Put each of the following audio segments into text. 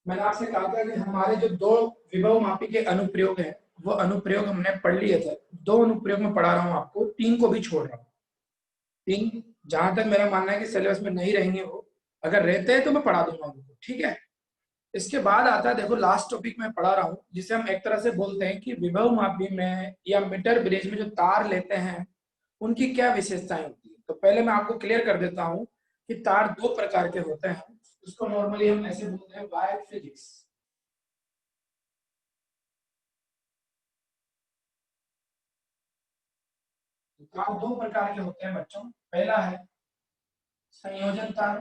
मैंने आपसे कहा था कि हमारे जो दो विभव मापी के अनुप्रयोग हैं वो अनुप्रयोग हमने पढ़ लिए थे। दो अनुप्रयोग में पढ़ा रहा हूँ आपको, तीन को भी छोड़ रहा हूँ। तीन जहां तक मेरा मानना है कि सिलेबस में नहीं रहेंगे, वो अगर रहते हैं तो मैं पढ़ा दूंगा उनको, ठीक है। इसके बाद आता है, देखो लास्ट टॉपिक में पढ़ा रहा हूँ जिसे हम एक तरह से बोलते हैं कि विभव मापी में या मीटर ब्रिज में जो तार लेते हैं उनकी क्या विशेषताएं होती है। तो पहले मैं आपको क्लियर कर देता हूँ कि तार दो प्रकार के होते हैं। उसको नॉर्मली हम ऐसे बोलते हैं वायर फिजिक्स। तार दो प्रकार के होते हैं बच्चों। पहला है संयोजन तार।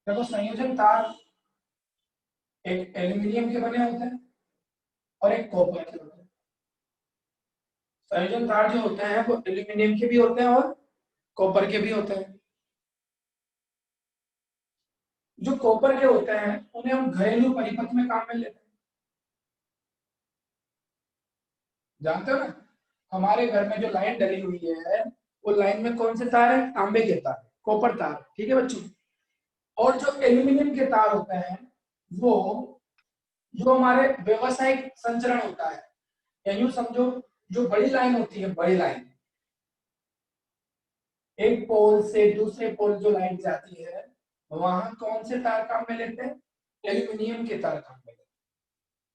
देखो संयोजन तार एक एल्यूमिनियम के बने होते हैं और एक कॉपर के होते हैं। संयोजन तार जो होते हैं वो एल्यूमिनियम के भी होते हैं और कॉपर के भी होते हैं। जो कॉपर के होते हैं उन्हें हम घरेलू परिपथ में काम में लेते हैं। जानते हो ना, हमारे घर में जो लाइन डली हुई है वो लाइन में कौन से तार है? तांबे के तार, कॉपर तार, ठीक है बच्चों। और जो एल्यूमिनियम के तार होते हैं वो जो हमारे व्यवसायिक संचरण होता है, या यूं समझो जो बड़ी लाइन होती है, बड़ी लाइन एक पोल से दूसरे पोल जो लाइन जाती है वहां कौन से तार काम में लेते हैं? एल्यूमिनियम के तार काम में लेते हैं।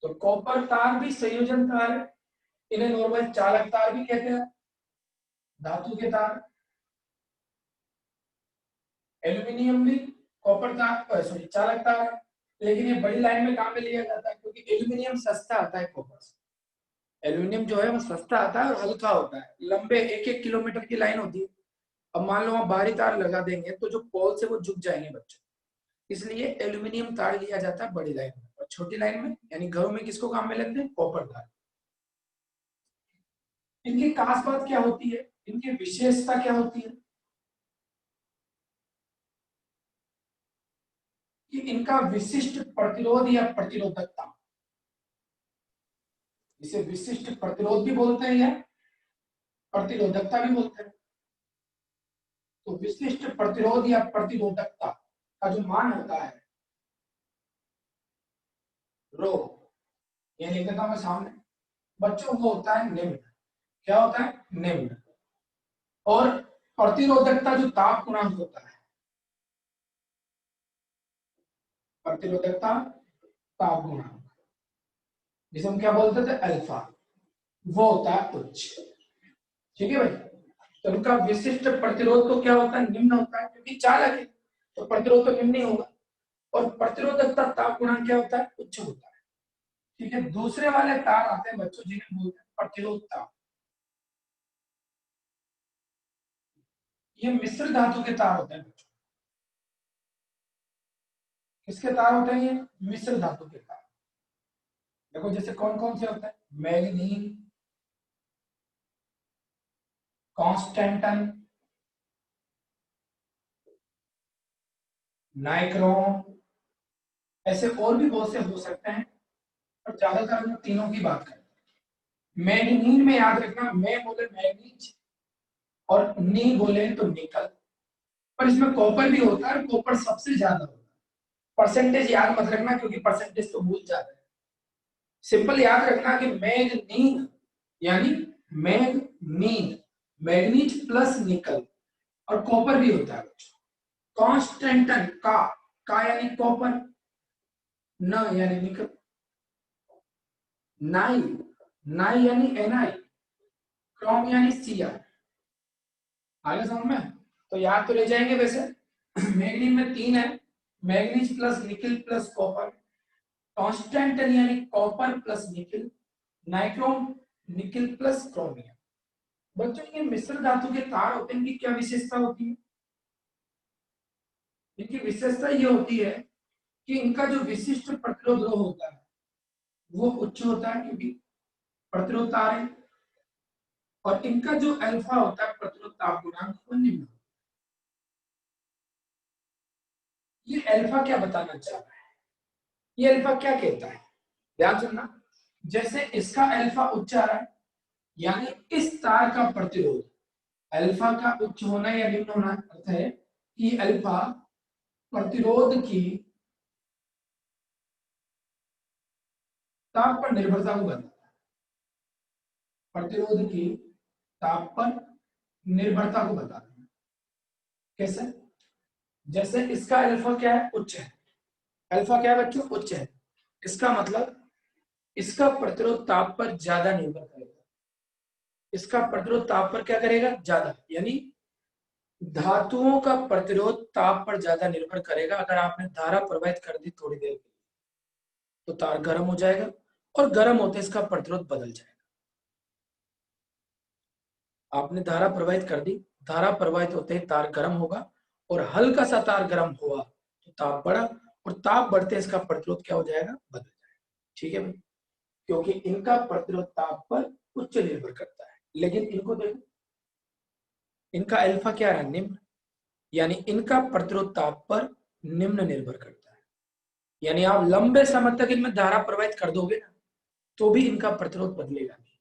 तो कॉपर तार भी संयोजन तार है। इन्हें नॉर्मल चालक तार भी कहते हैं, धातु के तार। एल्यूमिनियम भी कॉपर तार, सॉरी चालक तार है। लेकिन ये बड़ी लाइन में काम में लिया जाता है क्योंकि एल्यूमिनियम सस्ता आता है कॉपर से। एल्यूमिनियम जो है वो सस्ता आता है और हल्का होता है। लंबे 1-1 किलोमीटर की लाइन होती है। अब मान लो आप बाहरी तार लगा देंगे तो जो पोल से वो झुक जाएंगे बच्चों। इसलिए एल्यूमिनियम तार लिया जाता है बड़ी लाइन में, और छोटी लाइन में यानी घरों में किसको काम में लेते हैं? कॉपर तार। इनकी खास बात क्या होती है, इनकी विशेषता क्या होती है? कि इनका विशिष्ट प्रतिरोध या प्रतिरोधकता, इसे विशिष्ट प्रतिरोध भी बोलते हैं या प्रतिरोधकता भी बोलते हैं। तो विशिष्ट प्रतिरोध या प्रतिरोधकता का जो मान होता है रो, ये लिख देता हूं मैं सामने बच्चों, वो होता है निम्न। क्या होता है? निम्न। और प्रतिरोधकता जो ताप गुणांक होता है, प्रतिरोधकता ताप गुणांक, जिसे हम क्या बोलते थे? अल्फा, वो होता है उच्च। ठीक है भाई। तो उनका विशिष्ट प्रतिरोध तो क्या होता है? निम्न होता है, क्योंकि चालक है तो प्रतिरोध तो निम्न ही होगा। और प्रतिरोधकता ताप गुणांक क्या होता है? उच्च होता है। ठीक है। दूसरे वाले तार आते हैं बच्चों जिन्हें बोलते हैं प्रतिरोध ताप। ये मिश्र धातु के तार होते हैं बच्चों। किसके तार होते हैं? ये मिश्र धातु के तार। देखो जैसे कौन कौन से होते हैं? मैग्नीज, कांस्टेंटन, नाइक्रोम, ऐसे और भी बहुत से हो सकते हैं, और ज्यादातर हम तीनों की बात करते हैं। मैग्नीज में याद रखना, मैं बोले मैग्नीज और नी बोले तो निकल। पर इसमें कॉपर भी होता है, और कॉपर सबसे ज्यादा होता है। परसेंटेज याद मत रखना क्योंकि परसेंटेज तो भूल जाते हैं। सिंपल याद रखना कि मैग्नीज यानी मैग्नीज, मैग्नीज प्लस निकल, और कॉपर भी होता है। कांस्टेंटन का यानी कॉपर, न यानी निकल, नाई, नाई यानी एनआई, क्रोम यानी सीआर। आगे समझ में? तो याद तो ले जाएंगे वैसे। मैग्नीज में तीन है, manganese plus nickel plus copper, constantan यानी copper plus nickel, nichrome nickel plus chromium. बच्चों ये मिश्र धातु के तार होते हैं, इनकी क्या विशेषता होती है? इनकी विशेषता ये होती है कि इनका जो विशिष्ट प्रतिरोध होता है वो उच्च होता है, क्योंकि प्रतिरोध तार है। और इनका जो अल्फा होता है प्रतिरोध ताप गुणांक वो निम्न। ये अल्फा क्या बताना चाह रहा है? ये अल्फा क्या कहता है? ध्यान सुनना। जैसे इसका अल्फा उच्च आ रहा है, यानी इस तार का प्रतिरोध अल्फा का उच्च होना या निम्न होना अर्थ है कि अल्फा प्रतिरोध की ताप पर निर्भरता को बताता है, प्रतिरोध की ताप पर निर्भरता को बताता है। कैसे? जैसे इसका अल्फा क्या है? उच्च है। अल्फा क्या है बच्चों? उच्च है। इसका मतलब इसका प्रतिरोध ताप पर ज्यादा निर्भर करेगा। इसका प्रतिरोध ताप पर क्या करेगा? ज्यादा, यानी धातुओं का प्रतिरोध ताप पर ज्यादा निर्भर करेगा। अगर आपने धारा प्रवाहित कर दी थोड़ी देर के लिए तो तार गर्म हो जाएगा और गर्म होते इसका प्रतिरोध बदल जाएगा। आपने धारा प्रवाहित कर दी, धारा प्रवाहित होते ही तार गर्म होगा और हल्का सा तार गर्म हुआ तो ताप बढ़ा और ताप बढ़ते इसका प्रतिरोध क्या हो जाएगा? बदल जाएगा। ठीक है भाई, क्योंकि इनका प्रतिरोध ताप पर उच्च निर्भर करता है। लेकिन इनको देखो, इनका अल्फा क्या है? निम्न, यानी इनका प्रतिरोध ताप पर निम्न निर्भर करता है। यानी आप लंबे समय तक इनमें धारा प्रवाहित कर दोगे ना तो भी इनका प्रतिरोध बदलेगा नहीं।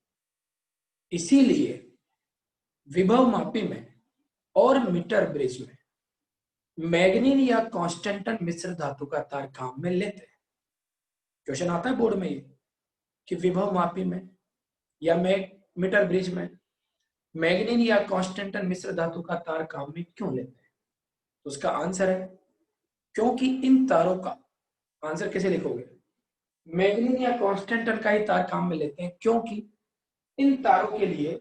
इसीलिए विभव मापी में और मीटर ब्रिज में मैग्नीन या कांस्टेंटन मिश्र धातु का तार काम में लेते हैं। क्वेश्चन आता है बोर्ड में ये कि विभव मापी में या मीटर ब्रिज में मैग्नीन या कांस्टेंटन मिश्र धातु का तार काम में क्यों लेते हैं? तो उसका आंसर है क्योंकि इन तारों का, आंसर कैसे लिखोगे? मैग्नीन या कांस्टेंटन का ही तार काम में लेते हैं क्योंकि इन तारों के लिए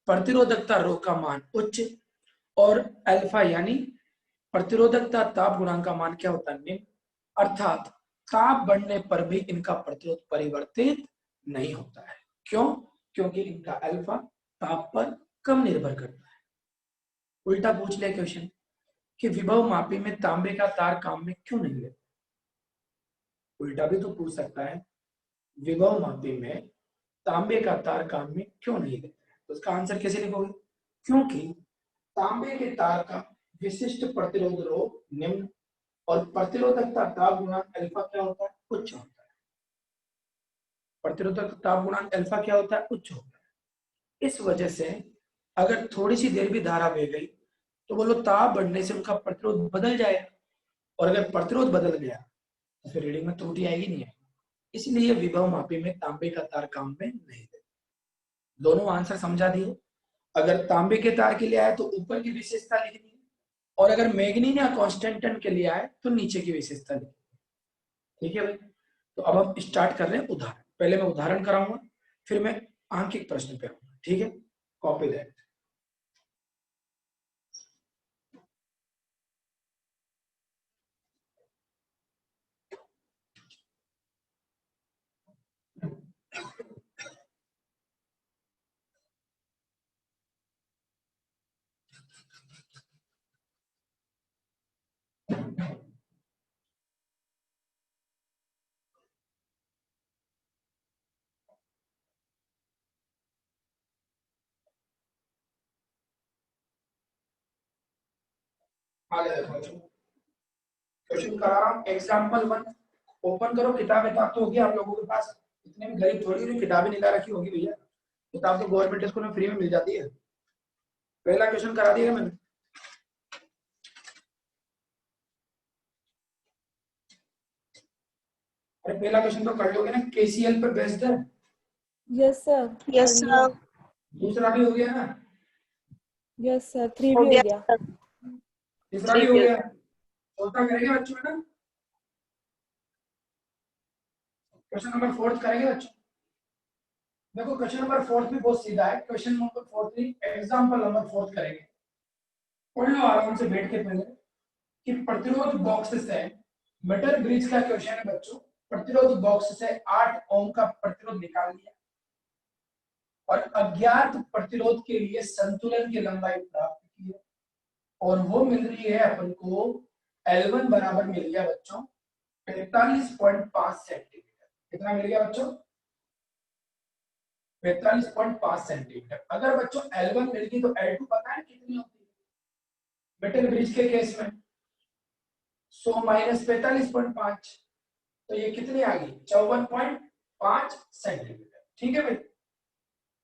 प्रतिरोधकता रो का मान उच्च और अल्फा यानी प्रतिरोधकता ताप गुणांक का मान क्या होता है? निम्न। अर्थात ताप बढ़ने पर भी इनका प्रतिरोध परिवर्तित नहीं होता है। क्यों? क्योंकि इनका अल्फा ताप पर कम निर्भर करता है। उल्टा पूछ ले क्वेश्चन कि विभव मापी में तांबे का तार काम में क्यों नहीं लेते? उल्टा भी तो पूछ सकता है, विभव मापी में तांबे का तार काम में क्यों नहीं लेते? तो उसका आंसर कैसे लिखोगे? क्योंकि तांबे के तार का विशिष्ट प्रतिरोध रो निम्न और प्रतिरोधकता ताप गुणांक अल्फा क्या होता है? उच्च होता है। प्रतिरोधकता ताप गुणांक अल्फा क्या होता है? उच्च होता है। इस वजह से अगर थोड़ी सी देर भी धारा बह गई तो बोलो ताप बढ़ने से उनका प्रतिरोध बदल जाएगा और अगर प्रतिरोध बदल गया तो फिर रीडिंग में त्रुटि आएगी नहीं आएगी। इसलिए विभव मापी में तांबे का तार काम में नहीं देते। दोनों आंसर समझा दिए। अगर तांबे के तार के लिए आए तो ऊपर की विशेषता लिखनी है और अगर मैग्नीन या कांस्टेंटन के लिए आए तो नीचे की विशेषता लिखनी है। ठीक है भाई, तो अब हम स्टार्ट कर रहे हैं उदाहरण। पहले मैं उदाहरण कराऊंगा फिर मैं आंकिक प्रश्न पे आऊंगा। ठीक है, कॉपी दैट। आगे देखो, क्वेश्चन करा रहा हूं एग्जांपल 1। ओपन करो, किताब तो होगी आप लोगों के पास। इतने भी गरीब थोड़ी हो किताबें नहीं ला रखी होगी भैया। किताब तो गवर्नमेंट स्कूल में फ्री में मिल जाती है। पहला क्वेश्चन करा दिया मैंने। अरे पहला क्वेश्चन तो कर लोगे ना, केसीएल पे बेस्ड है। Yes sir. Yes sir. दूसरा भी हो गया ना? यस सर, 3 भी हो गया। तीसरा भी हो गया। चौथा करेंगे बच्चों है ना? क्वेश्चन नंबर 4 करेंगे बच्चों। देखो क्वेश्चन नंबर 4 भी बहुत सीधा है। क्वेश्चन नंबर 4 एग्जांपल नंबर 4 करेंगे। पढ़ लो आराम से बैठ के पहले कि प्रतिरोध बॉक्स से मीटर ब्रिज का क्वेश्चन है बच्चों। प्रतिरोध बॉक्स से 8 ओम का प्रतिरोध निकाल लिया और अज्ञात प्रतिरोध के लिए संतुलन की लंबाई प्राप्त की है और वो मिल रही है अपन को L1 बराबर मिल गया बच्चों 45.5 सेंटीमीटर। कितना मिल गया बच्चों? 45.5 सेंटीमीटर। अगर बच्चों L1 मिल गई तो L2 पता है कितनी होती है मीटर ब्रिज के केस में? 100 माइनस 45.5 तो ये कितनी आ गई? 54.5 सेंटीमीटर। ठीक है भाई,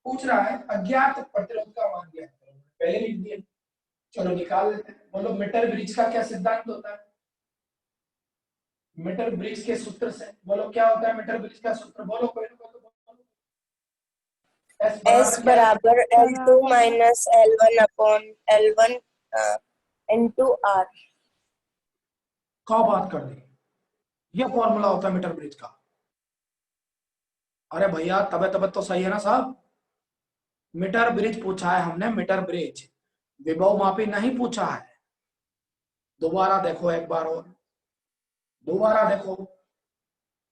पूछ रहा है अज्ञात प्रतिरोध का मान ज्ञात करो। पहले लिख दिया, चलो निकाल लेते हैं। बोलो मीटर ब्रिज का क्या सिद्धांत होता है? मीटर ब्रिज के सूत्र से बोलो क्या होता है मीटर ब्रिज का सूत्र, बोलो कोई ना कोई तो बोलो। एस S बराबर क्या है? बराबर L2 minus L1 upon L1 into R। क्या बात कर दी, ये फॉर्मूला होता है मीटर ब्रिज का। अरे भैया तबे तबे तो सही है ना साहब। मीटर ब्रिज पूछा है हमने, मीटर ब्रिज, विभव मापी नहीं पूछा है। दोबारा देखो एक बार और, दोबारा देखो,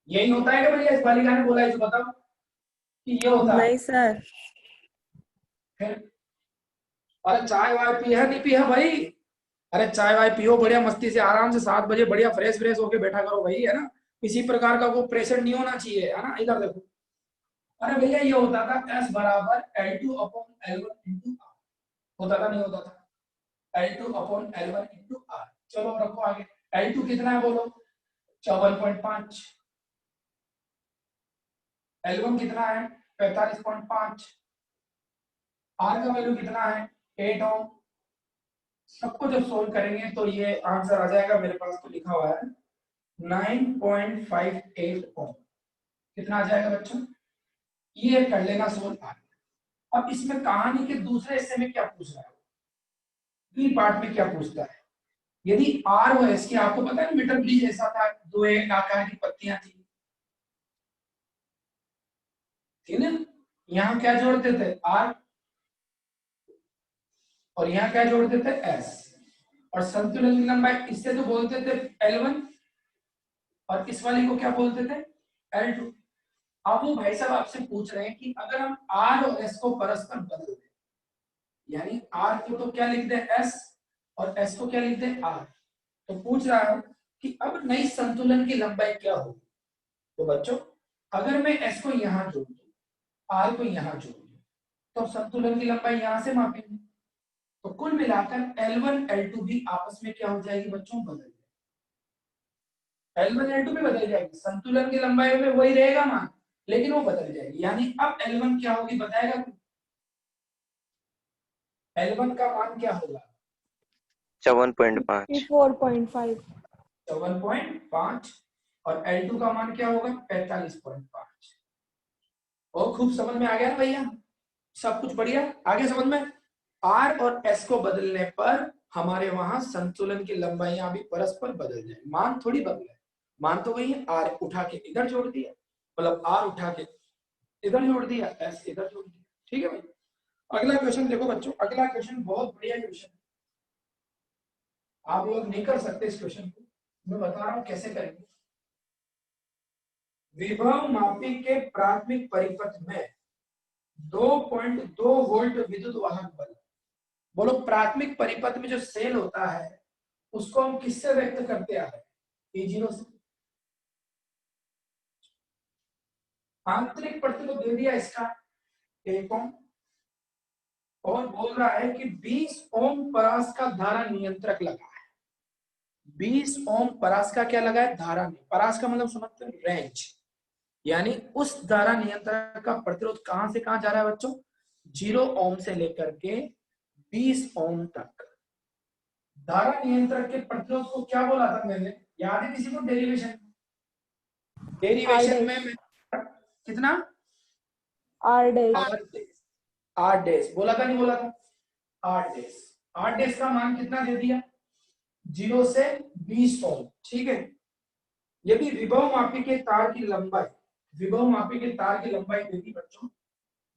यही होता है कि भैया इस बालिका ने बोला है जो बताओ कि ये होता है? नहीं सर। फिर अरे चाय वाय पी है नहीं पी है भाई? अरे चाय वाय पियो बढ़िया मस्ती से आराम से 7 बजे बढ़िया फ्रेश फ्रेश होके बैठा करो भाई, है ना? किसी प्रकार का कोई प्रेशर नहीं होना चाहिए, है ना? इधर देखो, अरे भैया ये होता था S बराबर L2 upon L1 into are, होता था नहीं होता था? L2 upon L1 into are. चलो रखो आगे, L2 कितना है बोलो? 54.5। L1 कितना है? 45.5। आर का वैल्यू कितना है? 8 ओम। सबको जब सोल्व करेंगे तो ये आंसर आ जाएगा, मेरे पास तो लिखा हुआ है 9.58 ओम। कितना आ जाएगा बच्चों? ये कर लेना सोल्व आगे। अब इसमें कहानी के दूसरे हिस्से में क्या पूछ रहा है, बी पार्ट में क्या पूछता है? यदि आर और एस की, आपको पता है मीटर ब्रिज ऐसा था, दो एक आकार की पत्तियां थी, ठीक है? यहाँ क्या जोड़ते थे? आर, और यहाँ क्या जोड़ते थे? एस। और संतुलन की लंबाई इससे तो बोलते थे L1, और इस वाली को क्या बोलते थे? L2। अब वो भाई साहब आपसे पूछ रहे हैं कि अगर हम R और S को परस्पर बदल दें, यानी R को तो क्या लिख दे S, और S को क्या लिख दे R, तो पूछ रहा है कि अब नई संतुलन की लंबाई क्या होगी? तो बच्चों अगर मैं S को यहां जोड़ दूं, R को यहां जोड़ दूं, तो संतुलन की लंबाई यहां से मापेंगे, तो कुल मिलाकर L1 L2 भी आपस में क्या हो जाएगी बच्चों? बदल जाएगी। L1 L2 भी बदल जाएगी, संतुलन की लंबाई में वही रहेगा मान, लेकिन वो बदल जाएगी। यानी अब L1 क्या होगी बताएगा? L1 का मान क्या होगा? 54.5। 54.5। 54.5। और L2 का मान क्या होगा? 45.5। और खूब समझ में आ गया ना भैया? सब कुछ बढ़िया, आगे समझ में? R और S को बदलने पर हमारे वहां संतुलन की लंबाइयां भी परस्पर बदल जाए, मान थोड़ी बदले, मान तो वही है। R उठा के इधर जोड़ दिया, मतलब R उठा के इधर जोड़ दिया, S इधर जोड़ दिया, ठीक है भाई? अगला क्वेश्चन देखो बच्चों, अगला क्वेश्चन बहुत बढ़िया क्वेश्चन, आप लोग नहीं कर सकते इस क्वेश्चन को, मैं बता रहा हूं कैसे करेंगे। विभव मापी के प्राथमिक परिपथ में 2.2 वोल्ट विद्युत वाहक बल। बोलो प्राथमिक परिपथ में जो सेल होता है उसको हम किससे व्यक्त करते आ रहे हैं? E0 से। आंतरिक प्रतिरोध दे दिया इसका 1 ओम, और बोल रहा है कि 20 ओम परास का धारा नियंत्रक लगा है। 20 ओम परास का क्या लगा है? धारा। परास का मतलब समझते हैं रेंज, यानी उस धारा नियंत्रक का प्रतिरोध कहां से कहां जा रहा है बच्चों? 0 ओम से लेकर के 20 ओम तक। धारा नियंत्रक के प्रतिरोध को क्या बोला था मैंने, याद है किसी को? डेरिवेशन, डेरिवेशन में कितना? R dash। आर डैश बोला था नहीं बोला था? आर डैश, आर डैश का मान कितना दे दिया? 0 से 20 ओम, ठीक है? यदि विभव मापी के तार की लंबाई, विभव मापी के तार की लंबाई देती बच्चों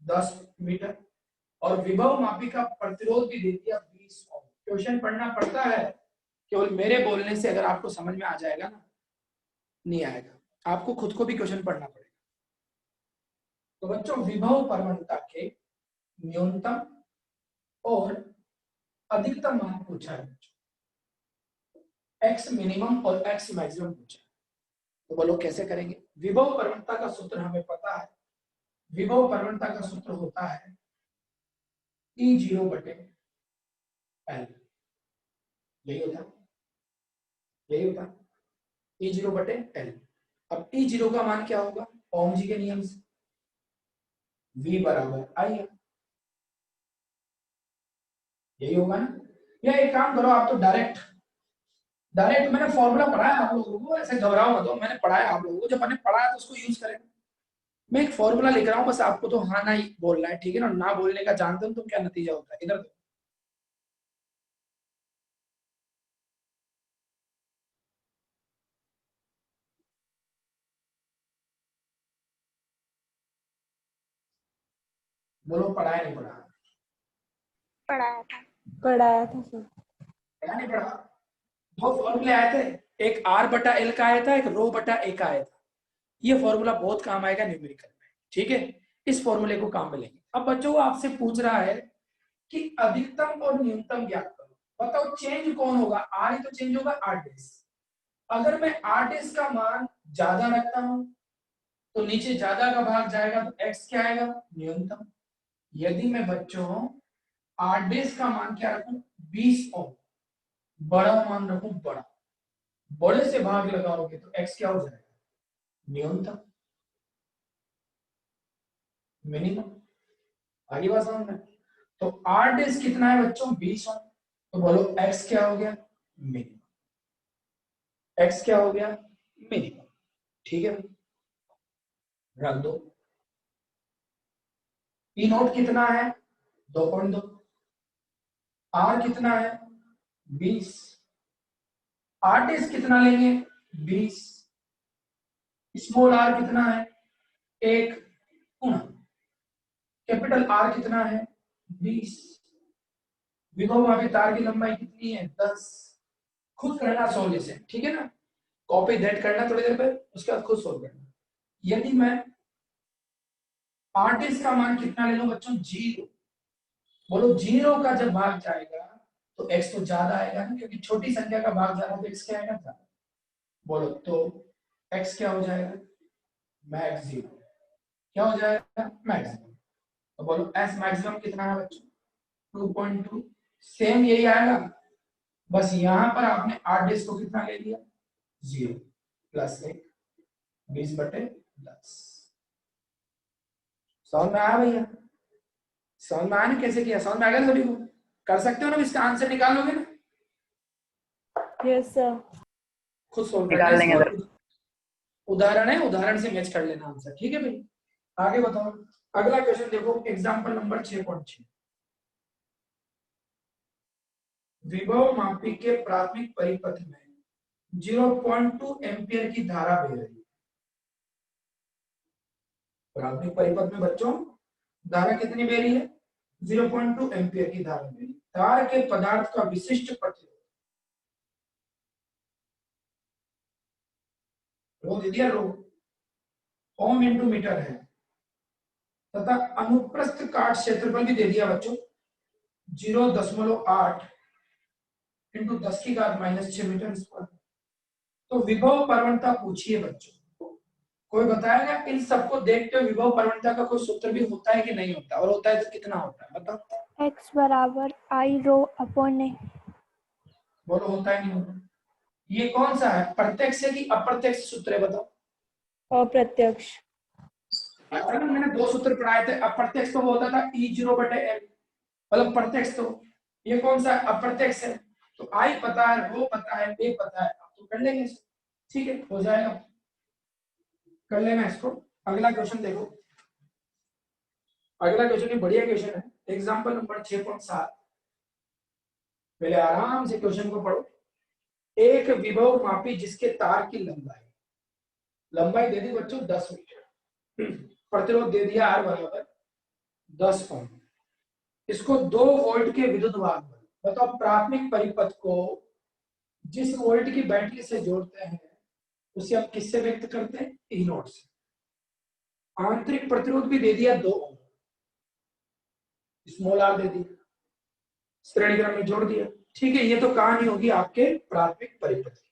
10 मीटर, और विभव मापी का प्रतिरोध भी दे दिया 20 ओम। क्वेश्चन पढ़ना पड़ता है, केवल मेरे बोलने से अगर आपको समझ में आ जाएगा ना, नहीं आएगा, आपको खुद को भी क्वेश्चन पढ़ना पड़ेगा। तो बच्चों विभव परमणुता के न्यूनतम और अधिकतम मान पूछा है, एक्स मिनिमम और एक्स मैक्सिमम पूछा है। तो बोलो कैसे करेंगे? विभव परमणुता का सूत्र हमें पता है, विभव परमणुता का सूत्र होता है E0 बटे L, यही होता, यही होता E0 बटे L। अब E0 का मान क्या होगा? ओम जी के नियम से V बराबर I है, यही होगा ना। या एक काम करो, आप तो डायरेक्ट मैंने फॉर्मूला पढ़ाया आप लोगों को, ऐसे घबराओ मत, मैंने पढ़ाया आप लोगों को, जब मैंने पढ़ाया तो उसको यूज करें। मैं एक फॉर्मूला लिख रहा हूँ, बस आपको तो हाँ ना ही बोलना है, ठीक है ना। ना बोलने का जानते हो तुम क्या नतीजा होता है, इधर देखो। बोलो पढ़ाया नहीं पढ़ा? पढ़ाया था। पढ़ाया था सर। पढ़ा नहीं पढ़ा? दो फॉर्मूले आए थे, एक आर बटा एल का आया था, एक रो बटा ए का आया था। ये फॉर्मूला बहुत काम आएगा न्यूमेरिकल में, ठीक है। इस फॉर्मूले को काम में लेंगे। अब बच्चों, वो आपसे पूछ रहा है कि अधिकतम और न्यूनतम ज्ञात करो। बताओ चेंज कौन होगा? आर ही तो चेंज होगा, आर डेस। अगर मैं आर डेस का मान ज्यादा रखता हूं तो नीचे ज्यादा का भाग जाएगा, तो एक्स क्या आएगा? न्यूनतम। यदि मैं बच्चों आर डेस का मान क्या रखूं? 20 ओम, बड़ा मान रखूं बड़ा, बड़े से भाग लगाओगे तो एक्स क्या हो जाएगा? न्यूनतम। मिनिमम। आगे बात समझ में? तो आर डेस कितना है बच्चों? 20 ओम। तो बोलो एक्स क्या हो गया? मिनिमम। एक्स क्या हो गया? मिनिमम। ठीक है, रख दो। पी नोट कितना है? 2.2। आर कितना है? 20। आर डेस कितना लेंगे? 20। स्मॉल आर कितना है? 1 गुना कैपिटल आर कितना है? 20। विभव अभी तार की लंबाई कितनी है? 10। खुद करना सॉल्यूशन, ठीक है ना। कॉपी दैट करना थोड़ी देर पर, उसके बाद खुद सोल्व करना। यदि मैं आर डेस का मान कितना ले लूं बच्चों? 0। बोलो 0 का जब भाग जाएगा तो x तो ज्यादा आएगा ना, क्योंकि छोटी संख्या का भाग ज्यादा तो x क्या आएगा? ज्यादा। बोलो तो x क्या हो जाएगा? मैक्सिमम। क्या हो जाएगा? मैक्सिमम। तो बोलो s मैक्सिमम कितना है बच्चों? 2.2। सेम यही आएगा, बस यहां पर आपने आर डेस को कितना ले लिया? 0 प्लस 1, 20/10। समझ में आया भैया? समझ में आया ना कैसे किया? समझ में आ गया सभी को? कर सकते हो ना, इसका आंसर निकाल लोगे ना? Yes sir. खुद सोल्व निकाल लेंगे करना सर। है। उदाहरण है, उदाहरण से मैच कर लेना आंसर, ठीक है भाई। आगे बताओ, अगला क्वेश्चन देखो, एग्जांपल नंबर 6.6। विभव मापी के प्राथमिक परिपथ में 0.2 एम्पियर की धारा बह रही है। प्राथमिक परिपथ में बच्चों धारा कितनी बह रही है? 0.2 एम्पियर की धारा बह रही है। तार के पदार्थ का विशिष्ट प्रतिरोध, रो दे दिया, रो ओम इंटू मीटर है, तथा अनुप्रस्थ काट क्षेत्रफल भी दे दिया बच्चों, 0.8 इंटू 10⁻⁻6 मीटर स्क्वायर। तो विभव परवणता पूछिए बच्चों। कोई बताएगा इन सबको देखते हुए विभव परवणता का कोई सूत्र भी होता है कि नहीं होता, और होता है तो कितना होता है? बताओ। x बराबर आई रो अपॉन ए। बोलो होता है नहीं होता? ये कौन सा है, प्रत्यक्ष है कि अप्रत्यक्ष सूत्र है? बताओ। अप्रत्यक्ष। मैंने दो सूत्र पढ़ाए थे। अप्रत्यक्ष तो वो होता था E0/L, मतलब प्रत्यक्ष तो। ये कौन सा अप्रत्यक्ष है? तो आई पता है, रो पता है, ए पता है, आप तो कर लेंगे इसको, ठीक है, हो जाएगा, कर लेना इसको। अगला क्वेश्चन देखो, अगला क्वेश्चन बढ़िया क्वेश्चन है, एग्जांपल नंबर 6.7। पहले आराम से क्वेश्चन को पढ़ो। एक विभव मापी जिसके तार की लंबाई दे दी बच्चों 10 मीटर, प्रतिरोध दे दिया R बराबर 10 ओम। इसको 2 वोल्ट के विद्युत भार पर, बताओ प्राथमिक परिपथ को जिस वोल्ट की बैटरी से जोड़ते हैं उसे आप किससे व्यक्त करते हैं? ई नोट से। आंतरिक प्रतिरोध भी दे दिया 2 ओम, स्मॉल आर दे दिया, श्रेणी क्रम में जोड़ दिया, ठीक है। ये तो कहानी होगी आपके प्राथमिक परिपथ की।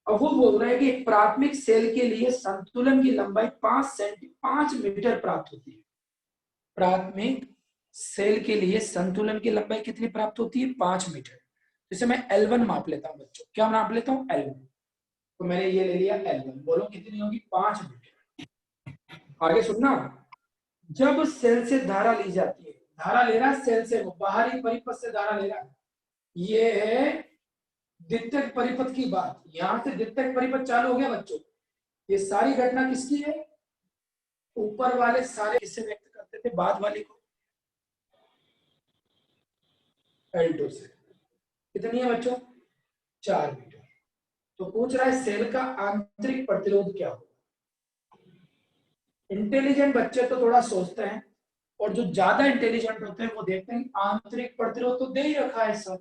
अब वो बोल रहे हैं कि प्राथमिक सेल के लिए संतुलन की लंबाई 5 मीटर प्राप्त होती है। प्राथमिक सेल के लिए संतुलन की लंबाई कितनी प्राप्त होती है? 5 मीटर। जैसे मैं L1 माप लेता हूं बच्चों, क्या नाप लेता हूं? L1। तो मैंने ये ले लिया L1, बोलो कितनी होगी? 5 मीटर। आगे सुनना, जब सेल से धारा ली जाती है, धारा ले रहा है सेल से, वो बाहरी परिपथ से धारा ले रहा है। ये है द्वितीयक परिपथ की बात। यहां से द्वितीयक परिपथ चालू हो गया बच्चों। ये सारी घटना किसकी है? ऊपर वाले सारे किससे व्यक्त करते थे? बाद वाले को L2 से। कितनी है बच्चों? 4 मीटर। तो पूछ रहा है सेल का आंतरिक प्रतिरोध क्या होगा। इंटेलिजेंट बच्चे तो थोड़ा सोचते हैं, और जो ज्यादा इंटेलिजेंट होते हैं वो देखते हैं आंतरिक प्रतिरोध तो दे ही रखा है सर,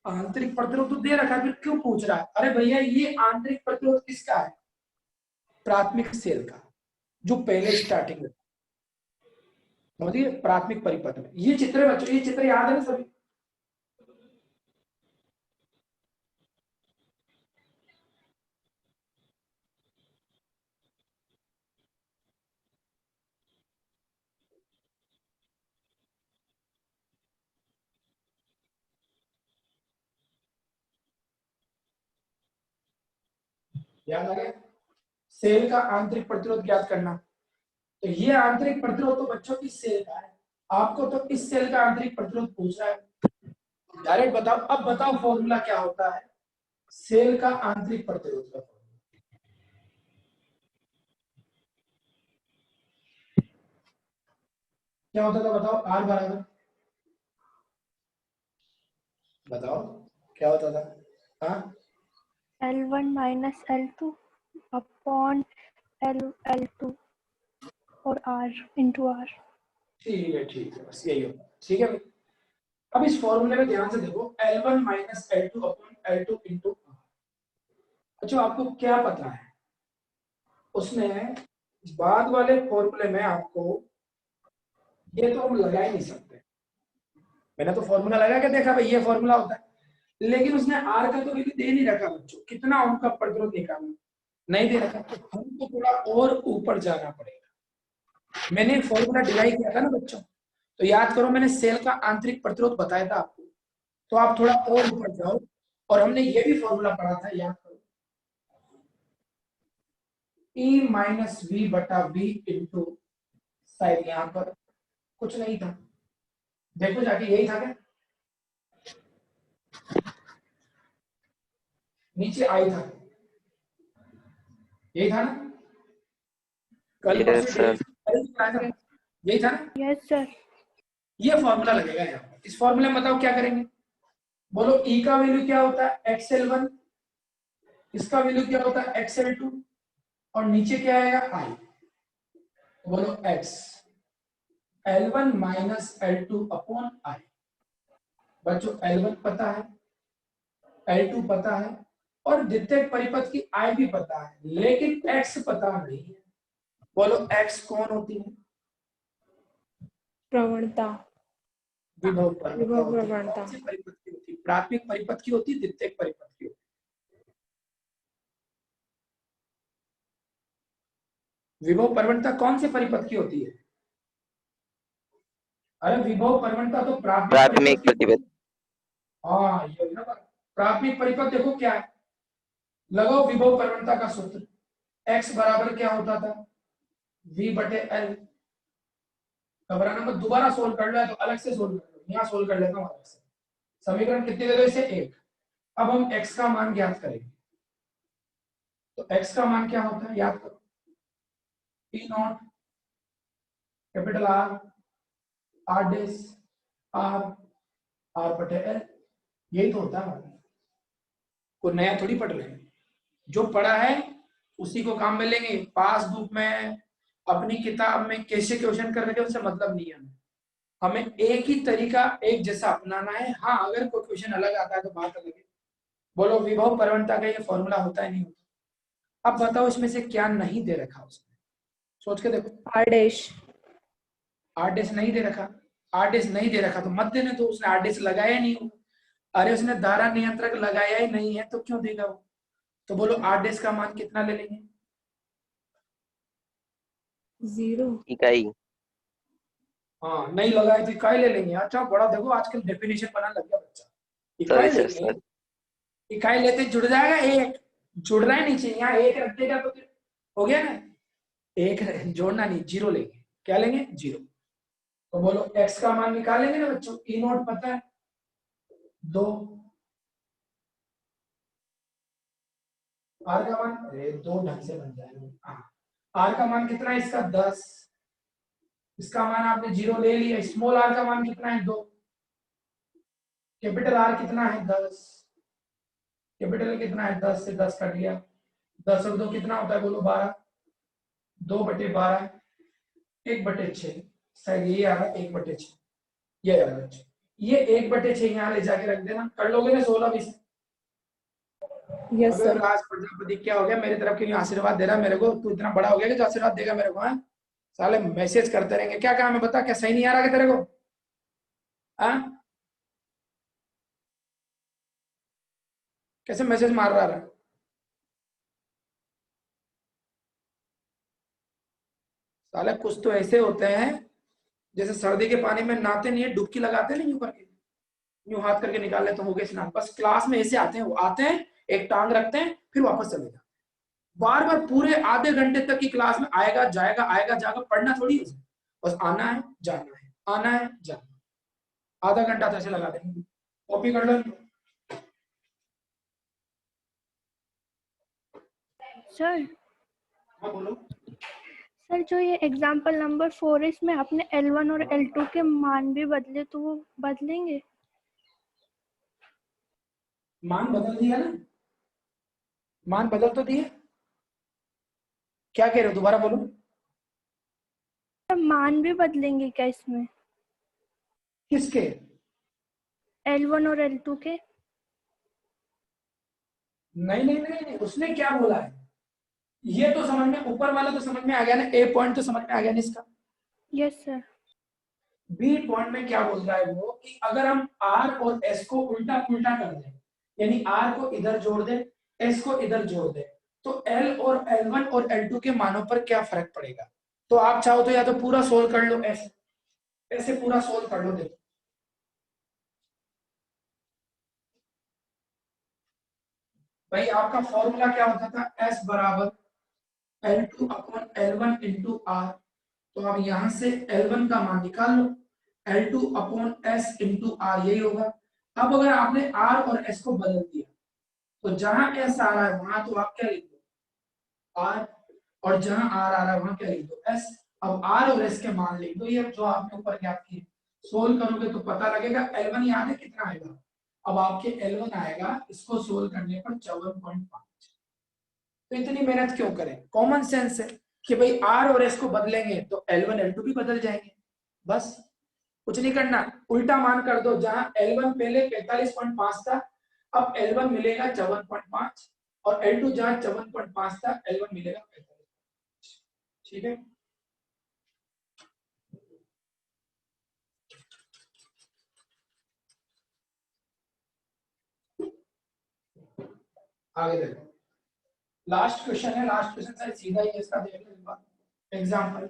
आंतरिक प्रतिरोध तो दे रखा है, फिर क्यों पूछ रहा है? अरे भैया ये आंतरिक प्रतिरोध किसका है? प्राथमिक सेल का, जो पहले स्टार्टिंग में समझिए प्राथमिक परिपथ में। ये चित्र है बच्चों, ये चित्र याद है ना सभी? याद आ गया? सेल का आंतरिक प्रतिरोध ज्ञात करना। तो ये आंतरिक प्रतिरोध तो बच्चों इस सेल का है, आपको तो इस सेल का आंतरिक प्रतिरोध पूछ रहा है। डायरेक्ट बताओ। अब बताओ फॉर्मूला क्या होता है सेल का आंतरिक प्रतिरोध का? क्या होता था बताओ? आर बराबर, बताओ क्या होता था? हाँ, L1 minus L2 upon L2 और R into R। ठीक है, बस यही होगा। ठीक है, अब इस फॉर्मूले में ध्यान से देखो, L1 minus L2 upon L2 into R। अच्छा, आपको क्या पता है? उसने बाद वाले फॉर्मूले में आपको, ये तो हम लगा ही नहीं सकते, मैंने तो फॉर्मूला लगा के देखा भाई ये फॉर्मूला होता है, लेकिन उसने आर का तो वैल्यू दे नहीं रखा बच्चों, कितना उनका प्रतिरोध निकालना नहीं दे रखा, तो हमको थोड़ा और ऊपर जाना पड़ेगा। मैंने फॉर्मूला डिराइव किया था ना बच्चों, तो याद करो मैंने सेल का आंतरिक प्रतिरोध बताया था आपको, तो आप थोड़ा और ऊपर जाओ, और हमने ये भी फॉर्मूला पढ़ा था, याद करो, E माइनस वी बटा वी इंटू, शायद यहां पर कुछ नहीं था, देखो जाके यही था क्या? नीचे आई था, यही था ना? कल परसों यही था ना? Yes sir। ये फॉर्मूला लगेगा यहाँ पर। इस फॉर्मूले में बताओ क्या करेंगे? बोलो E का वैल्यू क्या होता है? XL1, इसका वैल्यू क्या होता है? XL2, और नीचे क्या आएगा? I। बोलो X L1 minus L2 upon I। बच्चों L1 पता है, L2 पता है, और द्वितीयक परिपथ की I भी पता है, लेकिन X पता नहीं है। बोलो X कौन होती है? प्रवणता। विभव विभव प्रवणता। कौन से परिपथ की होती है? प्राथमिक परिपथ की होती है, द्वितीयक परिपथ की होती है? विभव प्रवणता कौन से परिपथ की होती है? अरे विभव प्रवणता तो प्राथमिक परिपथ की। हाँ, ये ना, प्राथमिक परिपथ देखो क्या है, लगाओ विभव प्रवणता का सूत्र। x बराबर क्या होता था? v बटे एल। घबराना मत, दोबारा सोल्व कर लो या तो अलग से सोल्व कर लो, यहाँ सोल्व कर लेता हूँ अलग से। समीकरण कितने दे दो इसे? 1। अब हम x का मान ज्ञात करेंगे, तो x का मान क्या होता है याद करो, P not capital R R डेस R R बटे एल, यही तो होता है हमारा। कोई नया थोड़ी पढ़ रहे हैं, जो पढ़ा है उसी को काम में लेंगे। पासबुक में, अपनी किताब में कैसे क्वेश्चन कर रहे थे उससे मतलब नहीं है हमें एक ही तरीका एक जैसा अपनाना है। हाँ, अगर कोई क्वेश्चन अलग आता है तो बात अलग है। बोलो विभव प्रवणता का ये फॉर्मूला होता है नहीं होता? अब बताओ इसमें से क्या नहीं दे रखा उसने, सोच के देखो। R dash। R डेश नहीं दे रखा, R डेश नहीं दे रखा तो मत देने, तो उसने R डेश लगाया नहीं होगा। अरे उसने धारा नियंत्रक लगाया ही नहीं है तो क्यों देगा वो? तो बोलो R डेश का मान कितना ले लेंगे? 0। इकाई। हाँ, नहीं लगाए तो इकाई ले लेंगे। अच्छा बड़ा देखो आजकल डेफिनेशन बनाने लग गया बच्चा, सॉरी इकाई सर लेंगे। सॉरी। इकाई लेते जुड़ जाएगा एक, जुड़ रहा है नीचे, यहाँ एक रख देगा तो फिर हो गया ना। एक जोड़ना नहीं, जीरो लेंगे। क्या लेंगे? जीरो। तो बोलो x का मान निकालेंगे ना बच्चों, ई नोट पता है 2, r का मान, अरे 2 ढंग से बन जाएगा, r का मान कितना है इसका 10, इसका मान आपने 0 ले लिया, स्मॉल r का मान कितना है 2, कैपिटल R कितना है 10, कैपिटल कितना है 10 से 10 कट गया, 10 और 2 कितना होता है बोलो 12, 2/12 1/6, शायद ये आ रहा है 1/6, ये आ रहा है बच्चों, ये 1/6 यहाँ ले जाके रख देना, कर लोगे ना 16 20। यस अबे सर। राज प्रजापति क्या हो गया, मेरी तरफ के लिए आशीर्वाद दे रहा है मेरे को, तू इतना बड़ा हो गया कि जो आशीर्वाद देगा मेरे को, हाँ साले मैसेज करते रहेंगे, क्या काम है बता, क्या सही नहीं आ रहा क्या तेरे को, हाँ कैसे मैसेज मार रहा है, साले कुछ तो ऐसे होते हैं जैसे सर्दी के पानी में नहाते नहीं है, डुबकी लगाते नहीं यूं करके, यूं हाथ करके निकाल लेते हो गए स्नान, बस क्लास में ऐसे आते हैं, वो आते हैं एक टांग रखते हैं फिर वापस चले जाते, बार बार पूरे आधे घंटे तक की क्लास में आएगा जाएगा पढ़ना थोड़ी है, बस आना है जाना है, आना है जाना है, आधा घंटा तो ऐसे लगा देंगे, कॉपी कर लो। सर हाँ बोलो। सर जो ये एग्जाम्पल नंबर 4 है, इसमें आपने L1 और L2 के मान भी बदले, तो वो बदलेंगे? मान बदल दिया ना, मान बदल तो दिए, क्या कह रहे हो दोबारा बोलो। मान भी बदलेंगे क्या इसमें, किसके, L1 और L2 के? नहीं नहीं नहीं नहीं, उसने क्या बोला है, ये तो समझ में, ऊपर वाला तो समझ में आ गया ना, ए पॉइंट तो समझ में आ गया ना इसका, यस सर। बी पॉइंट में क्या बोल रहा है वो, कि अगर हम आर और एस को उल्टा पुल्टा कर दें, यानी आर को इधर जोड़ दें, एस को इधर जोड़ दें, तो एल और L1 और L2 के मानों पर क्या फर्क पड़ेगा, तो आप चाहो तो या तो पूरा सोल्व कर लो, ऐसे पूरा सोल्व कर लो, देखो भाई आपका फॉर्मूला क्या होता था, S बराबर L2/L1 इंटू आर, तो आप यहां से L1 का मान निकाल लो, L2/S इंटू आर, यही होगा। अब अगर आपने R और S को बदल दिया, तो जहां S आ रहा है वहां तो आप क्या लिख दो R, और जहां R आ रहा है वहां क्या लिख दो S, अब R और S के मान लिख दो, ये जो आपने ऊपर ज्ञात किए, सोल्व करोगे तो पता लगेगा, L1 याद है कितना आएगा, अब आपके L1 आएगा, इसको सोल्व करने पर 54.5, तो इतनी मेहनत क्यों करें, कॉमन सेंस है कि भाई R और S को बदलेंगे तो L1 L2 भी बदल जाएंगे, बस कुछ नहीं करना, उल्टा मान कर दो, जहां L1 पहले 45.5 था, अब L1 मिलेगा 54.5, और L2 जहां 54.5 था, L1 मिलेगा 45, ठीक है। आगे देखो, लास्ट क्वेश्चन है, लास्ट क्वेश्चन शायद सीधा ही है इसका, देख लो एक बार एग्जांपल,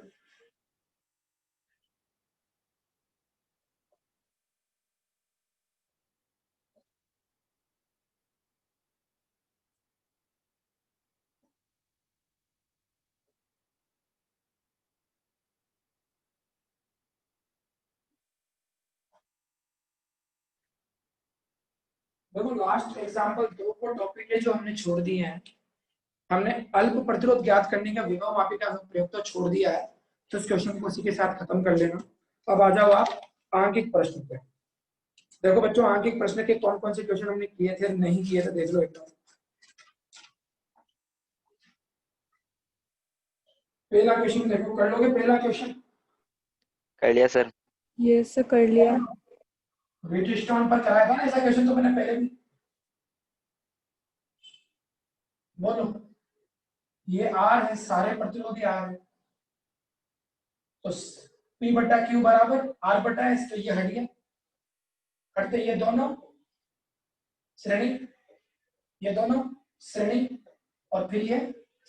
देखो लास्ट एग्जांपल 2 को टॉपिक है जो हमने छोड़ दिए हैं, हमने अल्प प्रतिरोध ज्ञात करने का विभव मापी का प्रयोग तो छोड़ दिया है, तो इस क्वेश्चन को उसी के साथ खत्म कर लेना। अब आ जाओ आप आंकिक प्रश्न पे, देखो बच्चों आंकिक प्रश्न के कौन कौन से क्वेश्चन हमने किए थे नहीं किए थे, देख लो एकदम। पहला क्वेश्चन देखो, कर लोगे पहला क्वेश्चन, कर लिया सर। यस सर, कर लिया। वेटस्टोन पर कराया था ना ऐसा क्वेश्चन, तो मैंने पहले भी, बोलो ये आर है, सारे प्रतिरोधी आर है, तो P बटा Q बराबर R बटा S, तो ये हट गया, हटते ये दोनों श्रेणी, ये दोनों श्रेणी, और फिर ये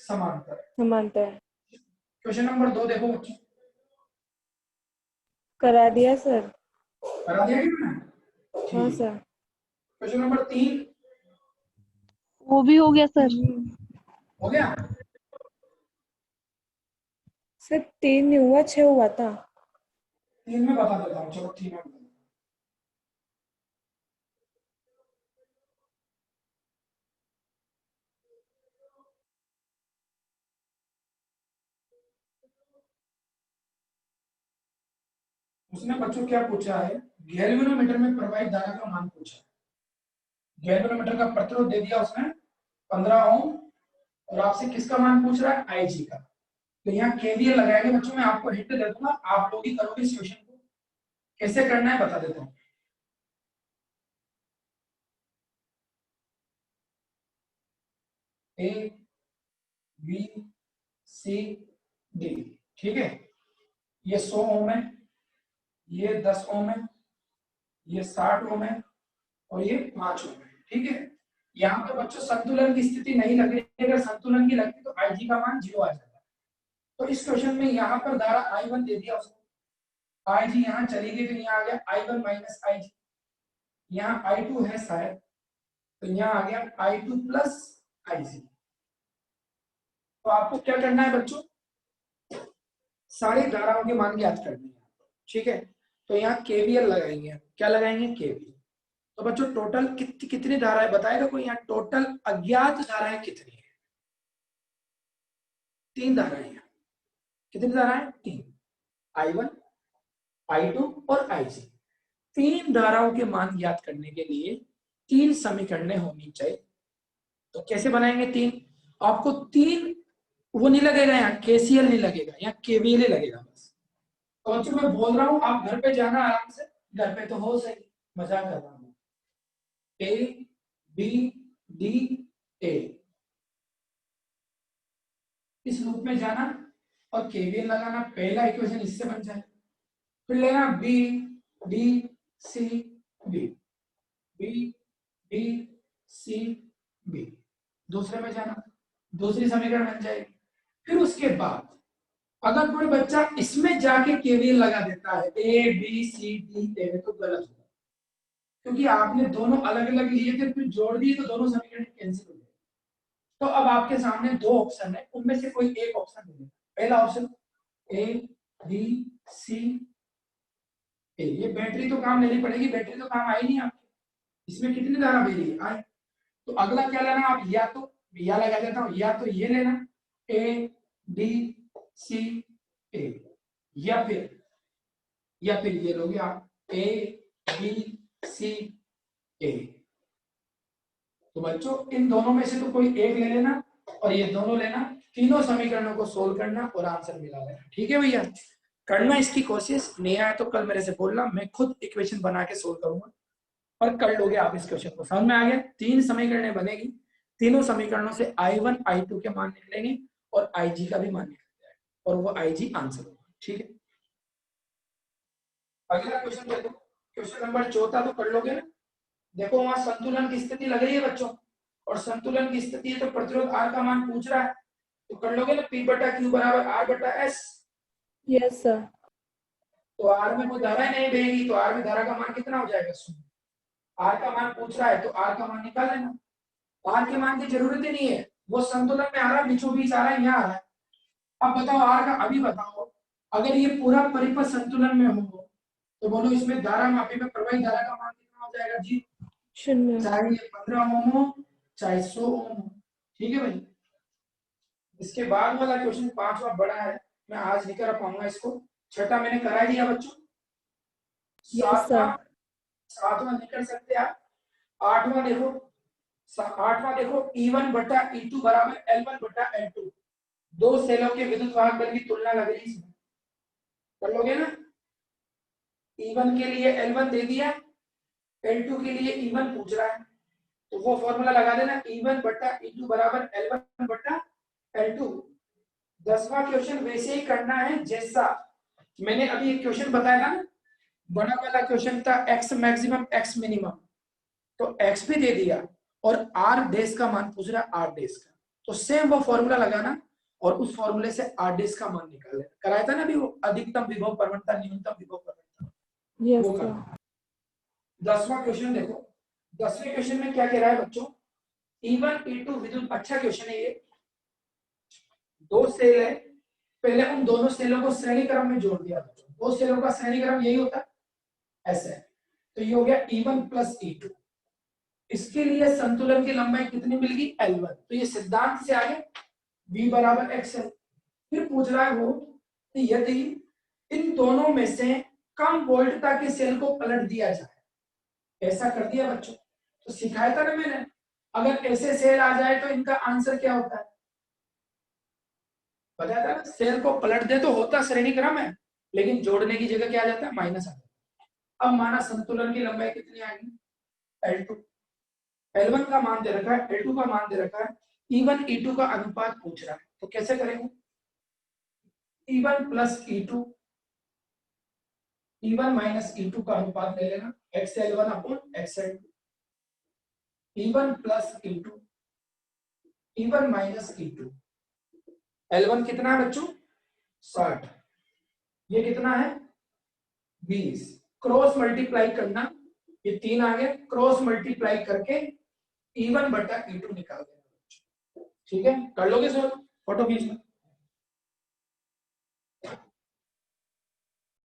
समांतर। समांतर। क्वेश्चन नंबर 2 देखो बच्चों, करा दिया सर। करा दिया कि मैंने, हाँ ठीक। सर। क्वेश्चन नंबर 3 वो भी हो गया सर। हो गया, सर 3 नहीं हुआ, 6 हुआ था। 3 में बता देता हूँ, चलो 3 में बता देता हूँ। उसने बच्चों क्या पूछा है, गैल्वेनोमीटर में प्रवाहित धारा का मान पूछा है। गैल्वेनोमीटर का प्रतिरोध दे दिया उसने 15 ओम, और आपसे किसका मान पूछ रहा है, आईजी का। तो यहाँ केवीएल लगाएंगे बच्चों, मैं आपको हिंट दे दूंगा, आप लोग ही करोगे इस क्वेश्चन को। कैसे करना है बता देता हूँ। ए बी सी डी, ठीक है। ये 100 ओम है, ये 10 ओम है, ये 60 ओम है, और ये 5 ओम है, ठीक है। यहाँ पे बच्चों संतुलन की स्थिति नहीं लग रही, अगर संतुलन की लगती तो आईजी का मान 0 आ जाता। तो इस क्वेश्चन में यहाँ पर धारा I1 दे दिया उसको, आईजी यहाँ चली गई तो यहाँ आ गया I1 माइनस आईजी, यहाँ I2 है शायद, तो यहाँ आ गया I2 प्लस आईजी। तो आपको क्या करना है बच्चों, सारी धाराओं के मान ज्ञात करने हैं, ठीक है। तो यहाँ केवीएल लगाएंगे, क्या लगाएंगे, केवीएल। तो बच्चों टोटल कितनी धाराएं बताएगा कोई, यहाँ टोटल अज्ञात धाराएं कितनी है, 3 धाराएं हैं। कितनी धाराएं, 3, I1 I2 और IG। 3 धाराओं के मान ज्ञात करने के लिए 3 समीकरणें होनी चाहिए। तो कैसे बनाएंगे 3, आपको 3 वो नहीं लगेगा, यहाँ केसीएल नहीं लगेगा, यहाँ केवीएल लगेगा बस। तो बच्चों मैं बोल रहा हूं, आप घर पे जाना आराम से, घर पे तो हो सही, मजाक कर रहा हूं। ए बी डी ए, इस लूप में जाना और केवीएल लगाना, पहला इक्वेशन इससे बन जाए। फिर लेना B D C B, B D C B, दूसरे में जाना, दूसरी समीकरण बन जाएगी। फिर उसके बाद अगर कोई बच्चा इसमें जाके केवीएल लगा देता है A B C D A, तो गलत होगा, क्योंकि आपने दोनों अलग अलग लिए थे, फिर जोड़ दिए तो दोनों समीकरण कैंसिल हो गए। तो अब आपके सामने 2 ऑप्शन है, उनमें से कोई एक ऑप्शन दे देना। पहला ऑप्शन ए बी सी ए, ये बैटरी तो काम लेनी पड़ेगी, बैटरी तो काम आई नहीं आपकी, इसमें कितनी धारा बह रही है, आई। तो अगला क्या लेना आप, या तो या लगा देता हूं, या तो ये लेना ए बी सी ए, या फिर ये लोगे आप ए बी सी ए। तो बच्चों इन दोनों में से तो कोई एक ले लेना और ये दोनों लेना, तीनों समीकरणों को सोल्व करना और आंसर मिला लेना, ठीक है भैया। करना इसकी कोशिश, नहीं आया तो कल मेरे से बोलना, मैं खुद इक्वेशन बना के सोल्व करूंगा और कर लोगे आप इस क्वेश्चन को। समझ में आ गया, 3 समीकरणें बनेगी, तीनों समीकरणों से I1 I2 के मान निकलेंगे और IG का भी मान निकल जाएगा, और वो IG आंसर होगा, ठीक है। अगला क्वेश्चन देखो, क्वेश्चन नंबर 4 तो कर लोगे ना। देखो वहां संतुलन की स्थिति लग रही है बच्चों, और संतुलन की स्थिति है तो प्रतिरोध R का मान पूछ रहा है, तो कर लोगे ना P बटा Q बराबर R बटा S। Yes sir. तो R में कोई धारा नहीं बहेगी, तो R में धारा का मान कितना हो जाएगा, 0। R का मान पूछ रहा है तो R का मान निकाल लेना, R के मान की जरूरत ही नहीं है, वो संतुलन में आ रहा है, बीचों बीच आ रहा है, यहाँ आ रहा है। अब बताओ R का, अभी बताओ अगर ये पूरा परिपथ संतुलन में हो तो बोलो इसमें धारा मापी में प्रवाहित धारा का मान कितना हो जाएगा जी, 0। चाहे ये 15 ओम हो चाहे 100 ओम हो, ठीक है भाई। इसके बाद वाला क्वेश्चन 5वां बड़ा है, मैं आज नहीं कर पाऊंगा इसको, 6ठा मैंने करा दिया बच्चों, 7वां नहीं कर सकते आप। 8वां देखो, 8वां देखो E1 बटा E2 बराबर L1 बटा L2, 2 सेलों के विद्युत वाहक बल की तुलना लग रही है इसमें, कर लोगे ना। E1 के लिए L1 दे दिया, L2 के लिए E1 पूछ रहा है, तो वो फॉर्मूला लगा देना, E1 बटा E2 बराबर L1 बटा L2। 10वां क्वेश्चन वैसे ही करना है जैसा मैंने अभी एक क्वेश्चन बताया था ना, बड़ा वाला क्वेश्चन था x मैक्सिमम x मिनिमम, तो x भी दे दिया और r डैश का मान पूछ रहा है, r डैश का, तो सेम वो फॉर्मूला लगाना और उस फॉर्मूले से r डैश का मान निकाल लेना। कराया था ना अभी वो, अधिकतम विभव प्रवणता न्यूनतम विभव प्रवणता, यस वो सर। 10वां क्वेश्चन देखो, 10वें क्वेश्चन में क्या कह रहा है बच्चों, E1 E2 विद्युत, अच्छा क्वेश्चन है ये, 2 सेल है, पहले उन दोनों सेलों को श्रेणी क्रम में जोड़ दिया बच्चों, दो सेलों का श्रेणीक्रम यही होता है, ऐसे है। तो ये हो गया E1 प्लस E2। इसके लिए संतुलन की लंबाई कितनी मिल गई, L1। तो ये सिद्धांत से आगे V बराबर x है। फिर पूछ रहा है वो कि यदि इन दोनों में से कम वोल्टता के सेल को पलट दिया जाए, ऐसा कर दिया बच्चों, तो सिखाया था ना मैंने, अगर ऐसे सेल आ जाए तो इनका आंसर क्या होता है, बताया था ना, सेल को पलट दे तो होता श्रेणी क्रम है, लेकिन जोड़ने की जगह क्या आ जाता है, माइनस आ जाता है। अब माना संतुलन की लंबाई कितनी आएगी, L2, L1 का मान दे रखा है, L2 का मान दे रखा है, E1 E2 का अनुपात पूछ रहा है, तो कैसे करेंगे, E1 plus E2, E1 minus E2 का अनुपात ले लेना, XL1 upon XL2, E1 plus E2, E1 minus E2, L1 कितना है बच्चों, 60, ये कितना है 20, क्रॉस मल्टीप्लाई करना, ये 3 आ गए, क्रॉस मल्टीप्लाई करके E1 बटा E2 निकाल देना। ठीक है, कर लोगे सर, फोटो खींच लो।